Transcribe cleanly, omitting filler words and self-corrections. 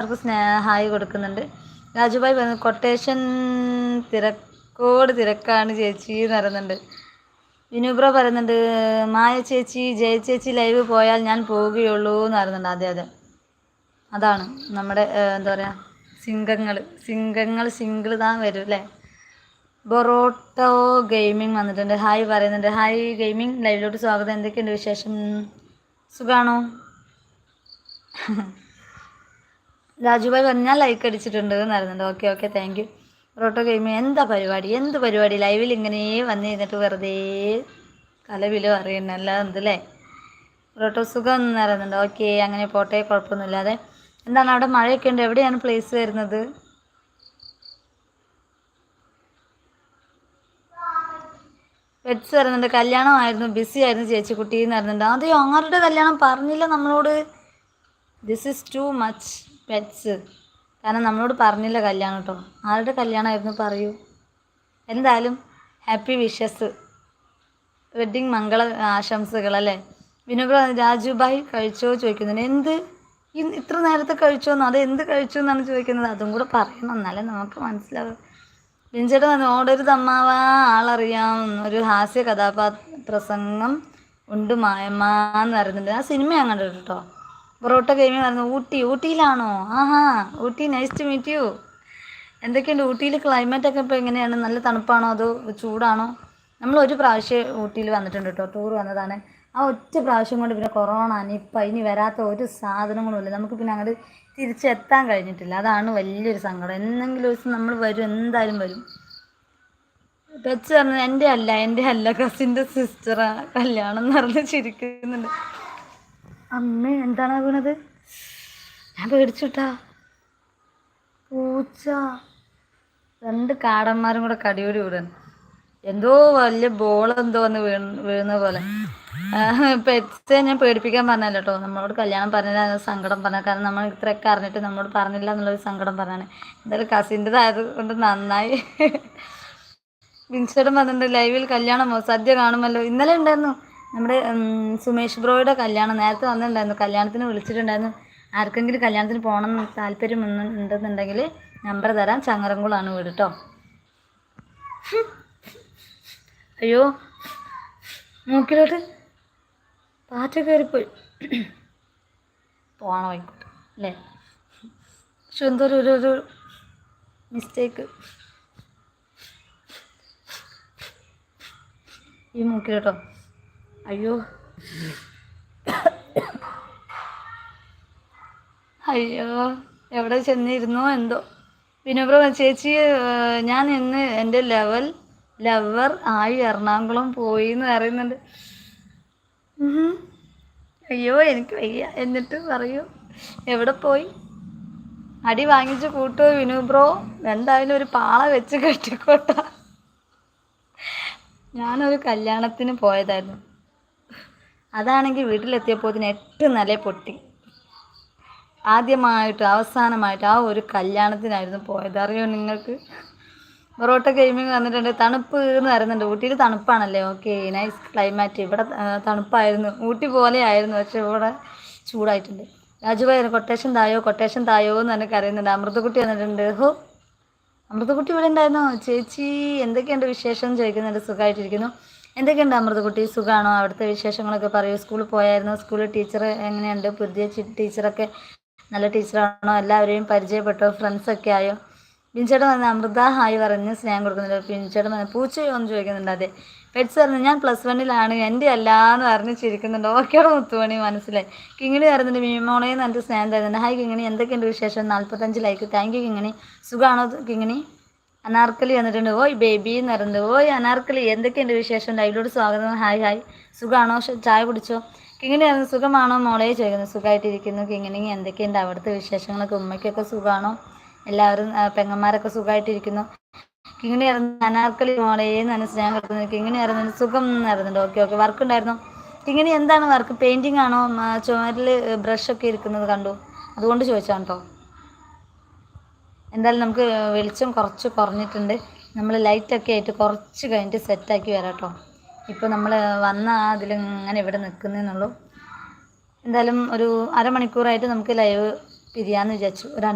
Hi കൊടുക്കുന്നുണ്ട്. രാജുഭായ് പറയുന്നത് quotation തിരക്കാണ് ചേച്ചി എന്ന് പറയുന്നുണ്ട്. വിനുബ്ര പറയുന്നുണ്ട് മായ ചേച്ചി ജയ ചേച്ചി ലൈവ് പോയാൽ ഞാൻ പോവുകയുള്ളൂ എന്ന് പറയുന്നുണ്ട്. അതെ അതെ, അതാണ് നമ്മുടെ എന്താ പറയുക, സിംഗങ്ങൾ സിംഗിൾ താൻ വരും അല്ലേ. ബൊറോട്ടോ ഗെയിമിംഗ് വന്നിട്ടുണ്ട്, ഹായ് പറയുന്നുണ്ട്. ഹായ് ഗെയിമിംഗ്, ലൈവിലോട്ട് സ്വാഗതം. എന്തൊക്കെയുണ്ട് വിശേഷം, സുഖാണോ? രാജുഭായ് പറഞ്ഞു ഞാൻ ലൈക്ക് അടിച്ചിട്ടുണ്ട് എന്ന് പറയുന്നുണ്ട്. Okay okay, thank you. Porotta gaming എന്ത് പരിപാടി ലൈവിൽ ഇങ്ങനെ വന്ന് കഴിഞ്ഞിട്ട് വെറുതെ കലവിലോ അറിയുന്നല്ല എന്തല്ലേ. ബൊറോട്ടോ സുഖം എന്ന് പറയുന്നുണ്ട്. ഓക്കെ, അങ്ങനെ പോട്ടെ, കുഴപ്പമൊന്നുമില്ലാതെ. എന്താണ് അവിടെ മഴയൊക്കെ ഉണ്ട്? എവിടെയാണ് പ്ലേസ് വരുന്നത്? പെറ്റ്സ് വരുന്നുണ്ട്. കല്യാണമായിരുന്നു, ബിസി ആയിരുന്നു ചേച്ചി കുട്ടി എന്ന് പറയുന്നുണ്ട്. അതെയോ, ആരുടെ കല്യാണം പറഞ്ഞില്ല നമ്മളോട്? This is too much pets, കാരണം നമ്മളോട് പറഞ്ഞില്ല കല്യാണം കേട്ടോ. ആരുടെ കല്യാണമായിരുന്നു പറയൂ. എന്തായാലും ഹാപ്പി വിഷസ്, വെഡ്ഡിങ് മംഗള ആശംസകൾ അല്ലേ. വിനുബ്ര രാജുഭായ് കഴിച്ചോ ചോദിക്കുന്നുണ്ട്. എന്ത് ഇത്ര നേരത്തെ കഴിച്ചോന്നോ? അത് എന്ത് കഴിച്ചു എന്നാണ് ചോദിക്കുന്നത്. അതും കൂടെ പറയണം, എന്നാലേ നമുക്ക് മനസ്സിലാവും. ബിൻചേട്ടൻ പറഞ്ഞു ഓടരുത് അമ്മാവ, ആളറിയാം, ഒരു ഹാസ്യ പ്രസംഗം ഉണ്ട് മായമ്മ എന്ന് പറയുന്നുണ്ട്. ആ സിനിമ ഞാൻ കണ്ടിട്ട് കേട്ടോ. പൊറോട്ട ഗെയിമിങ് പറഞ്ഞു ഊട്ടിയിലാണോ? ആഹാ, Ooty, nice to meet you. എന്തൊക്കെയുണ്ട് ഊട്ടിയിൽ ക്ലൈമറ്റൊക്കെ ഇപ്പോൾ എങ്ങനെയാണ്? നല്ല തണുപ്പാണോ അതോ ചൂടാണോ? നമ്മൾ ഒരു പ്രാവശ്യം ഊട്ടിയിൽ വന്നിട്ടുണ്ട് കേട്ടോ, ടൂർ വന്നതാണ്. ആ ഒറ്റ പ്രാവശ്യം കൊണ്ട് പിന്നെ കൊറോണ, നിപ്പ, ഇനി വരാത്ത ഒരു സാധനങ്ങളുമില്ല. നമുക്ക് പിന്നെ അങ്ങോട്ട് തിരിച്ചെത്താൻ കഴിഞ്ഞിട്ടില്ല. അതാണ് വലിയൊരു സങ്കടം. എന്തെങ്കിലും ഒരു ദിവസം നമ്മൾ വരും, എന്തായാലും വരും. പെറ്റ്സ് പറഞ്ഞത് എൻ്റെ അല്ല കസിൻ്റെ സിസ്റ്ററാ കല്യാണം എന്ന് പറഞ്ഞ് ചിരിക്കുന്നുണ്ട്. അമ്മ എന്താണ് വീണത്? ഞാൻ പേടിച്ചുട്ടാ. പൂച്ച, 2 കാടന്മാരും കൂടെ കടിയോടി വിടുന്നു. എന്തോ വലിയ ബോളെന്തോ വന്ന് വീഴുന്ന പോലെ. പെറ്റ്സെ ഞാൻ പേടിപ്പിക്കാൻ പറഞ്ഞല്ലോ കേട്ടോ. നമ്മളോട് കല്യാണം പറഞ്ഞില്ല, സങ്കടം പറഞ്ഞ, കാരണം നമ്മൾ ഇത്രയൊക്കെ അറിഞ്ഞിട്ട് നമ്മളോട് പറഞ്ഞില്ല എന്നുള്ളൊരു സങ്കടം പറഞ്ഞാണ്. എന്തായാലും കസിൻ്റെതായത് കൊണ്ട് നന്നായി. വിൻസേട്ടൻ പറഞ്ഞിട്ടുണ്ട് ലൈവിൽ കല്യാണമോ, സദ്യ കാണുമല്ലോ. ഇന്നലെ ഉണ്ടായിരുന്നു നമ്മുടെ സുമേഷ് ബ്രോയുടെ കല്യാണം, നേരത്തെ വന്നിട്ടുണ്ടായിരുന്നു. കല്യാണത്തിന് വിളിച്ചിട്ടുണ്ടായിരുന്നു. ആർക്കെങ്കിലും കല്യാണത്തിന് പോകണം താല്പര്യം ഉണ്ടെന്നുണ്ടെങ്കിൽ നമ്പർ തരാം. ചങ്ങരംകുളമാണ് വീട് കേട്ടോ. അയ്യോ, മൂക്കിലോട്ട് പാറ്റ കയറിപ്പോയി. പോകണം ആയിക്കോട്ടെ അല്ലേ. പക്ഷെ എന്തോ ഒരു മിസ്റ്റേക്ക് ഈ മൂക്കിലോട്ടോ. അയ്യോ അയ്യോ, എവിടെ ചെന്നിരുന്നോ എന്തോ. വിനുബ്ര ചേച്ചി ഞാൻ ഇന്ന് എൻ്റെ ലവർ ആയി എറണാകുളം പോയി എന്ന് പറയുന്നുണ്ട്. അയ്യോ എനിക്ക് വയ്യ, എന്നിട്ട് പറയൂ എവിടെ പോയി? അടി വാങ്ങിച്ച് കൂട്ടുമോ വിനുബ്രോ? എന്തായാലും ഒരു പാള വെച്ച് കെട്ടിക്കോട്ട. ഞാനൊരു കല്യാണത്തിന് പോയതായിരുന്നു. അതാണെങ്കിൽ വീട്ടിലെത്തിയപ്പോൾ 8 നില പൊട്ടി. ആദ്യമായിട്ട് അവസാനമായിട്ട് ആ ഒരു കല്യാണത്തിനായിരുന്നു പോയത്, അറിയോ നിങ്ങൾക്ക്? പൊറോട്ട ഗെയിമിങ് വന്നിട്ടുണ്ട്. തണുപ്പ് എന്ന് പറയുന്നുണ്ട്. ഊട്ടിയിൽ തണുപ്പാണല്ലേ. Okay, nice climate. ഇവിടെ തണുപ്പായിരുന്നു, ഊട്ടി പോലെ ആയിരുന്നു, പക്ഷെ ഇവിടെ ചൂടായിട്ടുണ്ട്. രാജുഭായി കൊട്ടേഷൻ തായോ എന്ന് എനിക്ക് അറിയുന്നുണ്ട്. അമൃതക്കുട്ടി വന്നിട്ടുണ്ട്. ഹോ, അമൃതക്കുട്ടി ഇവിടെ ഉണ്ടായിരുന്നോ? ചേച്ചി എന്തൊക്കെയുണ്ട് വിശേഷം ചോദിക്കുന്നുണ്ട്. സുഖമായിട്ടിരിക്കുന്നു. എന്തൊക്കെയുണ്ട് അമൃതക്കുട്ടി, സുഖമാണോ? അവിടുത്തെ വിശേഷങ്ങളൊക്കെ പറയൂ. സ്കൂളിൽ പോയായിരുന്നു? സ്കൂളിൽ ടീച്ചർ എങ്ങനെയുണ്ട്? പുതിയ ടീച്ചറൊക്കെ നല്ല ടീച്ചറാണോ? എല്ലാവരെയും പരിചയപ്പെട്ടോ? ഫ്രണ്ട്സൊക്കെ ആയോ? പിൻചേട്ടൻ വന്ന് അമൃത ഹായ് പറഞ്ഞ് സ്നേഹം കൊടുക്കുന്നുണ്ട്. പിൻചേട്ടൻ വന്ന് പൂച്ചയോ എന്ന് ചോദിക്കുന്നുണ്ട്. അതെ. പെറ്റ്സ് പറഞ്ഞു ഞാൻ +1 എൻ്റെ അല്ലാന്ന് പറഞ്ഞ് ചിരിക്കുന്നുണ്ട്. ഓക്കേടെ മുത്തുമണി, മനസ്സിലായി. കിങ്ങിണി പറയുന്നുണ്ട് മീമോളേന്ന് എന്നിട്ട് സ്നേഹം തരുന്നുണ്ട്. ഹായ് കിങ്ങിണി, എന്തൊക്കെയുണ്ട് വിശേഷം? 45 ലൈക്ക്, താങ്ക് യു കിങ്ങിണി. സുഖമാണോ കിങ്ങിണി? അനാർക്കലി വന്നിട്ടുണ്ട്. ഓയ് ബേബി എന്ന് പറയുന്നത്. ഓയ് അനാർക്കലി, എന്തൊക്കെയുണ്ട് വിശേഷം? ലൈവിലോട്ട് സ്വാഗതം. ഹായ്. സുഖമാണോ? ചായ കുടിച്ചോ? കിങ്ങിണി പറയുന്നത് സുഖമാണോ മോളെ ചോദിക്കുന്നത്. സുഖമായിട്ടിരിക്കുന്നു കിങ്ങിണി. എന്തൊക്കെയുണ്ട് അവിടുത്തെ വിശേഷങ്ങളൊക്കെ? ഉമ്മയ്ക്കൊക്കെ സുഖമാണോ? എല്ലാവരും പെങ്ങന്മാരൊക്കെ സുഖമായിട്ടിരിക്കുന്നു. കിങ്ങിണി ഇറങ്ങുന്നു. അനാർക്കലി മോളേന്ന് തന്നെ സ്നേഹം കൊടുക്കുന്നത്. കിങ്ങിണി ഇറങ്ങുന്നത് സുഖം ഇറങ്ങുന്നുണ്ട്. ഓക്കെ, വർക്ക് ഉണ്ടായിരുന്നു. കിങ്ങിണി എന്താണ് വർക്ക്? പെയിൻറ്റിങ് ആണോ? ചുമരിൽ ബ്രഷൊക്കെ ഇരിക്കുന്നത് കണ്ടു, അതുകൊണ്ട് ചോദിച്ചാണ് കേട്ടോ. എന്തായാലും നമുക്ക് വെളിച്ചം കുറച്ച് കുറഞ്ഞിട്ടുണ്ട്. നമ്മൾ ലൈറ്റൊക്കെ ആയിട്ട് കുറച്ച് കഴിഞ്ഞിട്ട് സെറ്റാക്കി വരാം കേട്ടോ. ഇപ്പോൾ നമ്മൾ വന്ന അതിലിങ്ങനെ ഇവിടെ നിൽക്കുന്നതെന്നുള്ളൂ. എന്തായാലും ഒരു അരമണിക്കൂറായിട്ട് നമുക്ക് ലൈവ് പിരിയാന്ന് വിചാരിച്ചു. ഒരു